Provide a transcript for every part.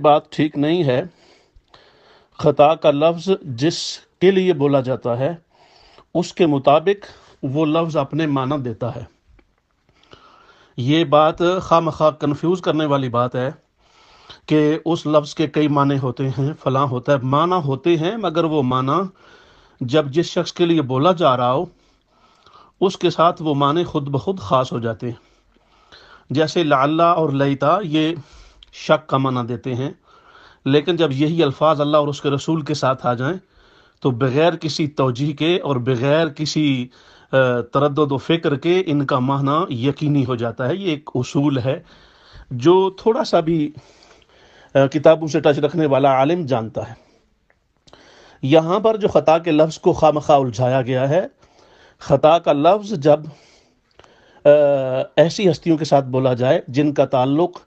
بات ٹھیک نہیں ہے۔ خطا کا لفظ جس کے لیے بولا جاتا ہے اس کے مطابق وہ لفظ اپنے معنی دیتا ہے۔ یہ بات خواہ مخواہ کنفیوز کرنے والی بات ہے کہ اس لفظ کے کئی معنی ہوتے ہیں، فلاں ہوتا ہے، معنی ہوتے ہیں، مگر وہ معنی جب جس شخص کے لیے بولا جا رہا ہو اس کے ساتھ وہ معنی خود بخود خاص ہو جاتے ہیں۔ جیسے لعل اور لیتا یہ شک کا معنی دیتے ہیں، لیکن جب یہی الفاظ اللہ اور اس کے رسول کے ساتھ آ جائیں تو بغیر کسی توجیہ کے اور بغیر کسی تردد و فکر کے ان کا معنی یقینی ہو جاتا ہے۔ یہ ایک اصول ہے جو تھوڑا سا بھی کتابوں سے ٹچ رکھنے والا عالم جانتا ہے۔ یہاں پر جو خطا کے لفظ کو خواہ مخواہ الجھایا گیا ہے، خطا کا لفظ جب ایسی ہستیوں کے ساتھ بولا جائے جن کا تعلق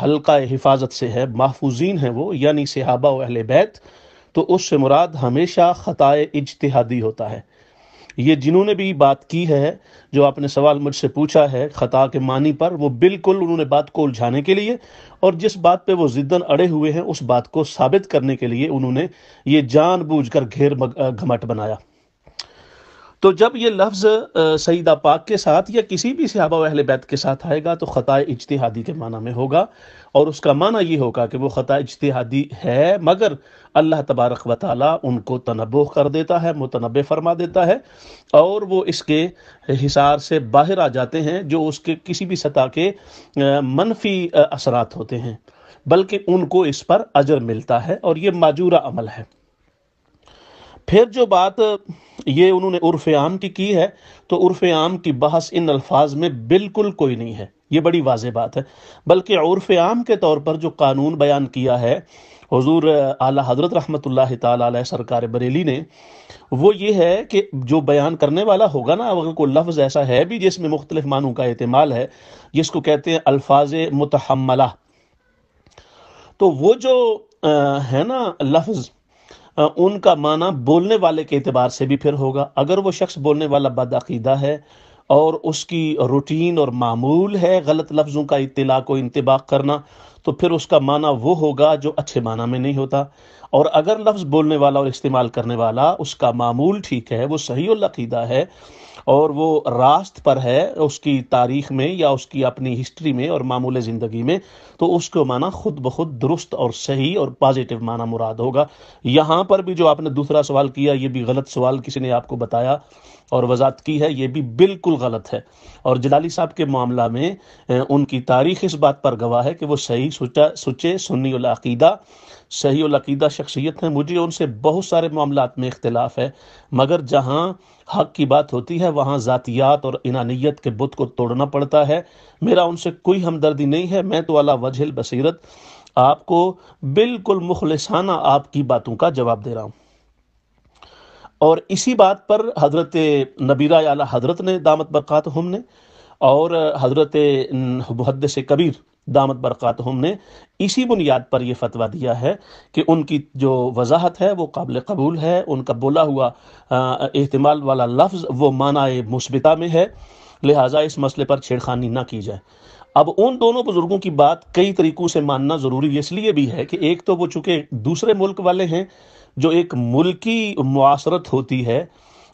حلقہ حفاظت سے ہے، محفوظین ہیں وہ، یعنی صحابہ و اہل بیت، تو اس سے مراد ہمیشہ خطائے اجتہادی ہوتا ہے۔ یہ جنہوں نے بھی بات کی ہے، جو آپ نے سوال مجھ سے پوچھا ہے خطا کے معنی پر، وہ بالکل انہوں نے بات کو الجھانے کے لیے اور جس بات پہ وہ ضداً اڑے ہوئے ہیں اس بات کو ثابت کرنے کے لیے انہوں نے یہ جان بوجھ کر گھیر گھمٹ بنایا۔ تو جب یہ لفظ سیدہ پاک کے ساتھ یا کسی بھی صحابہ و اہل بیت کے ساتھ آئے گا تو خطا اجتہادی کے معنی میں ہوگا، اور اس کا معنی یہ ہوگا کہ وہ خطا اجتہادی ہے، مگر اللہ تبارک و تعالیٰ ان کو تنبہ کر دیتا ہے، متنبہ فرما دیتا ہے، اور وہ اس کے حصار سے باہر آ جاتے ہیں جو اس کے کسی بھی سطح کے منفی اثرات ہوتے ہیں، بلکہ ان کو اس پر اجر ملتا ہے، اور یہ ماجورہ عمل ہے۔ پھر جو بات یہ انہوں نے عرف عام کی ہے، تو عرف عام کی بحث ان الفاظ میں بالکل کوئی نہیں ہے، یہ بڑی واضح بات ہے۔ بلکہ عرف عام کے طور پر جو قانون بیان کیا ہے حضور اعلیٰ حضرت رحمۃ اللہ تعالیٰ علیہ سرکار بریلی نے، وہ یہ ہے کہ جو بیان کرنے والا ہوگا نا، اگر کوئی لفظ ایسا ہے بھی جس میں مختلف معنوں کا احتمال ہے، جس کو کہتے ہیں الفاظ متحملہ، تو وہ جو ہے نا لفظ، ان کا معنی بولنے والے کے اعتبار سے بھی پھر ہوگا۔ اگر وہ شخص بولنے والا بدعقیدہ ہے اور اس کی روٹین اور معمول ہے غلط لفظوں کا اطلاق و انطباق کرنا، تو پھر اس کا معنی وہ ہوگا جو اچھے معنی میں نہیں ہوتا۔ اور اگر لفظ بولنے والا اور استعمال کرنے والا اس کا معمول ٹھیک ہے، وہ صحیح العقیدہ ہے اور وہ راست پر ہے اس کی تاریخ میں یا اس کی اپنی ہسٹری میں اور معمول زندگی میں، تو اس کو معنی خود بخود درست اور صحیح اور پازیٹیو معنی مراد ہوگا۔ یہاں پر بھی جو آپ نے دوسرا سوال کیا، یہ بھی غلط سوال کسی نے آپ کو بتایا اور وضاحت کی ہے، یہ بھی بالکل غلط ہے۔ اور جلالی صاحب کے معاملہ میں ان کی تاریخ اس بات پر گواہ ہے کہ وہ صحیح سچے سنی العقیدہ، صحیح العقیدہ شخصیت ہیں۔ مجھے ان سے بہت سارے معاملات میں اختلاف ہے، مگر جہاں حق کی بات ہوتی ہے وہاں ذاتیات اور انانیت کے بت کو توڑنا پڑتا ہے۔ میرا ان سے کوئی ہمدردی نہیں ہے، میں تو علی وجہ البصیرت آپ کو بالکل مخلصانہ آپ کی باتوں کا جواب دے رہا ہوں۔ اور اسی بات پر حضرت نبیرہ اعلیٰ حضرت نے دامت برکاتہم نے اور حضرت محدث کبیر دامت برکاتہم نے اسی بنیاد پر یہ فتویٰ دیا ہے کہ ان کی جو وضاحت ہے وہ قابل قبول ہے، ان کا بولا ہوا احتمال والا لفظ وہ معنی مثبتہ میں ہے، لہٰذا اس مسئلے پر چھیڑخانی نہ کی جائے۔ اب ان دونوں بزرگوں کی بات کئی طریقوں سے ماننا ضروری اس لیے بھی ہے کہ ایک تو وہ چونکہ دوسرے ملک والے ہیں، جو ایک ملکی معاصرت ہوتی ہے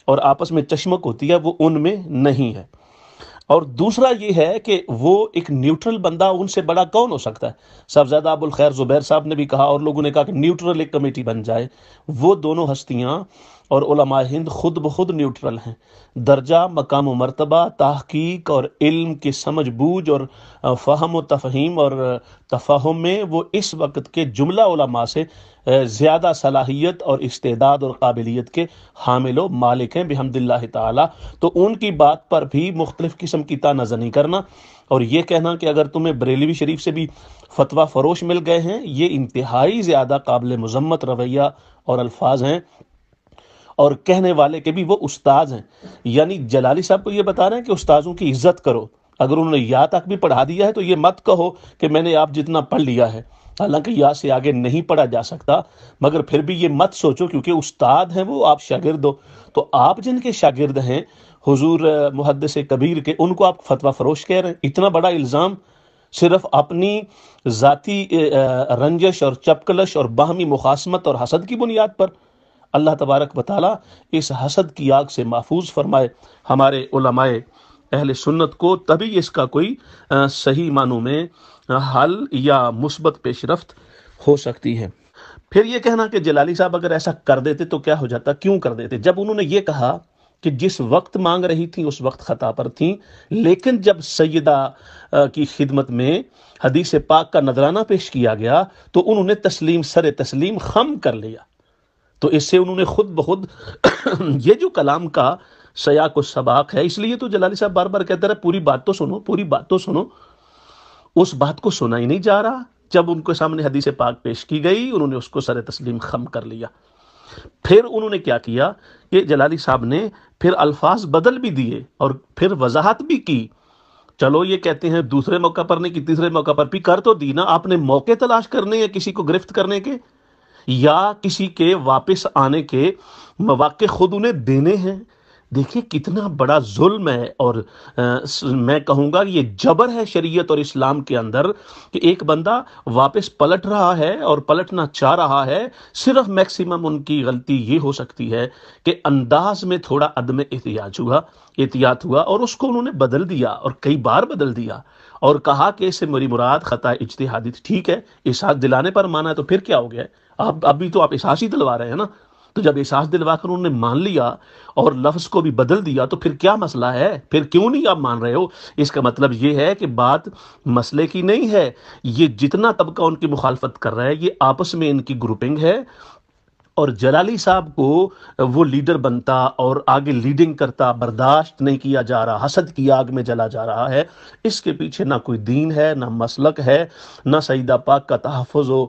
اور آپس میں چشمک ہوتی ہے وہ ان میں نہیں ہے، اور دوسرا یہ ہے کہ وہ ایک نیوٹرل بندہ ان سے بڑا کون ہو سکتا ہے۔ صاحبزادہ ابو الخیر زبیر صاحب نے بھی کہا اور لوگوں نے کہا کہ نیوٹرل ایک کمیٹی بن جائے۔ وہ دونوں ہستیاں اور علماء ہند خود بخود نیوٹرل ہیں، درجہ، مقام و مرتبہ، تحقیق اور علم کی سمجھ بوجھ اور فہم و تفہیم اور تفہم میں وہ اس وقت کے جملہ علماء سے زیادہ صلاحیت اور استعداد اور قابلیت کے حامل و مالک ہیں بحمد اللہ تعالی۔ تو ان کی بات پر بھی مختلف قسم کی تانظری کرنا اور یہ کہنا کہ اگر تمہیں بریلوی شریف سے بھی فتویٰ فروش مل گئے ہیں، یہ انتہائی زیادہ قابل مذمت رویہ اور الفاظ ہیں، اور کہنے والے کے بھی وہ استاذ ہیں۔ یعنی جلالی صاحب کو یہ بتا رہے ہیں کہ استاذوں کی عزت کرو، اگر انہوں نے یا تک بھی پڑھا دیا ہے تو یہ مت کہو کہ میں نے آپ جتنا پڑھ لیا ہے، حالانکہ یا سے آگے نہیں پڑھا جا سکتا، مگر پھر بھی یہ مت سوچو کیونکہ استاد ہیں وہ، آپ شاگرد ہو، تو آپ جن کے شاگرد ہیں حضور محدث کبیر کے، ان کو آپ فتویٰ فروش کہہ رہے ہیں۔ اتنا بڑا الزام صرف اپنی ذاتی رنجش اور چپکلش اور باہمی مخاصمت اور حسد کی بنیاد پر۔ اللہ تبارک و تعالیٰ اس حسد کی آگ سے محفوظ فرمائے ہمارے علماء اہل سنت کو، تبھی اس کا کوئی صحیح معنوں میں حل یا مثبت پیش رفت ہو سکتی ہے۔ پھر یہ کہنا کہ جلالی صاحب اگر ایسا کر دیتے تو کیا ہو جاتا، کیوں کر دیتے؟ جب انہوں نے یہ کہا کہ جس وقت مانگ رہی تھیں اس وقت خطا پر تھیں، لیکن جب سیدہ کی خدمت میں حدیث پاک کا نذرانہ پیش کیا گیا تو انہوں نے سر تسلیم خم کر لیا۔ تو اس سے انہوں نے خود بخود یہ جو کلام کا سیاق و سباق ہے، اس لیے تو جلالی صاحب بار بار کہتے رہے پوری بات تو سنو، پوری بات تو سنو، اس بات کو سنا ہی نہیں جا رہا۔ جب ان کے سامنے حدیث پاک پیش کی گئی انہوں نے اس کو سر تسلیم خم کر لیا۔ پھر انہوں نے کیا کیا کہ جلالی صاحب نے پھر الفاظ بدل بھی دیے اور پھر وضاحت بھی کی۔ چلو یہ کہتے ہیں دوسرے موقع پر نہیں کہ تیسرے موقع پر بھی کر تو دی نا، آپ نے موقع تلاش کرنے ہیں کسی کو گرفت کرنے کے، یا کسی کے واپس آنے کے مواقع خود انہیں دینے ہیں۔ دیکھیں کتنا بڑا ظلم ہے، اور میں کہوں گا یہ جبر ہے شریعت اور اسلام کے اندر کہ ایک بندہ واپس پلٹ رہا ہے اور پلٹنا چاہ رہا ہے، صرف میکسیمم ان کی غلطی یہ ہو سکتی ہے کہ انداز میں تھوڑا عدم احتیاط ہوا اور اس کو انہوں نے بدل دیا اور کئی بار بدل دیا اور کہا کہ اس سے میری مراد خطا اجتہادی تھی۔ ٹھیک ہے، احساس دلانے پر مانا ہے تو پھر کیا ہو گیا؟ ابھی تو آپ احساس ہی دلوا رہے ہیں نا۔ تو جب احساس دلوا کر انہوں نے مان لیا اور لفظ کو بھی بدل دیا تو پھر کیا مسئلہ ہے؟ پھر کیوں نہیں آپ مان رہے ہو؟ اس کا مطلب یہ ہے کہ بات مسئلے کی نہیں ہے، یہ جتنا طبقہ ان کی مخالفت کر رہا ہے یہ آپس میں ان کی گروپنگ ہے، اور جلالی صاحب کو وہ لیڈر بنتا اور آگے لیڈنگ کرتا برداشت نہیں کیا جا رہا، حسد کی آگ میں جلا جا رہا ہے۔ اس کے پیچھے نہ کوئی دین ہے، نہ مسلک ہے، نہ سیدہ پاک کا تحفظ و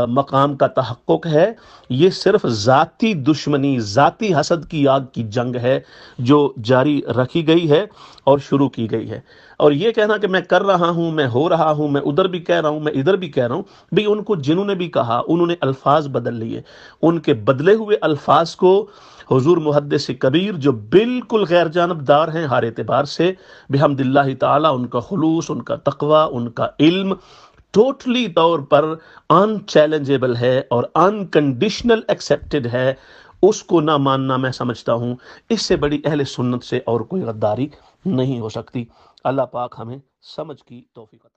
مقام کا تحقق ہے، یہ صرف ذاتی دشمنی، ذاتی حسد کی آگ کی جنگ ہے جو جاری رکھی گئی ہے اور شروع کی گئی ہے۔ اور یہ کہنا کہ میں کر رہا ہوں، میں ہو رہا ہوں، میں ادھر بھی کہہ رہا ہوں، میں ادھر بھی کہہ رہا ہوں، بھی ان کو جنہوں نے بھی کہا انہوں نے الفاظ بدل لیے، ان کے بدلے ہوئے الفاظ کو حضور محدث کبیر جو بالکل غیر جانبدار ہیں ہر اعتبار سے، بحمد اللہ تعالی ان کا خلوص، ان کا تقوی، ان کا علم ٹوٹلی طور پر ان چیلنجیبل ہے اور انکنڈیشنل ایکسیپٹڈ ہے، اس کو نہ ماننا میں سمجھتا ہوں اس سے بڑی اہل سنت سے اور کوئی غداری نہیں ہو سکتی۔ اللہ پاک ہمیں سمجھ کی توفیق عطا